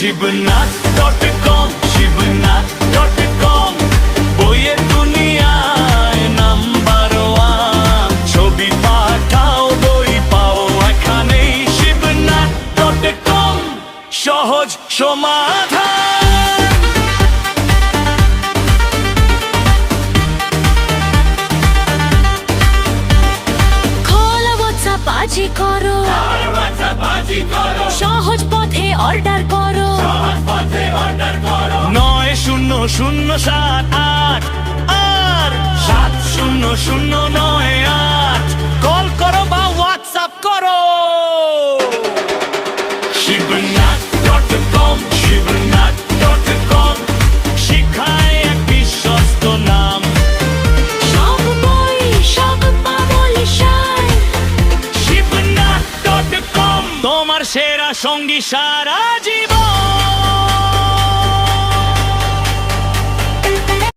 শিবনাথ.com শিবনাথ.com বইয়ের দুনিয়ায় number one. ছবি পাঠাও বই পাও এখানেই। শিবনাথ.com সহজ সমাধান। খোলা WhatsApp আজই করো, সহজ পথে অর্ডার করো। 9007887009 কল করো বা হোয়াটসঅ্যাপ করো। শিবনাথ.com শিবনাথ.com শিখায় এক বিশ্বস্ত নাম। সব বই সব পাবলিশার। শিবনাথ.com তোমার সেরা সঙ্গী সারা জীবন।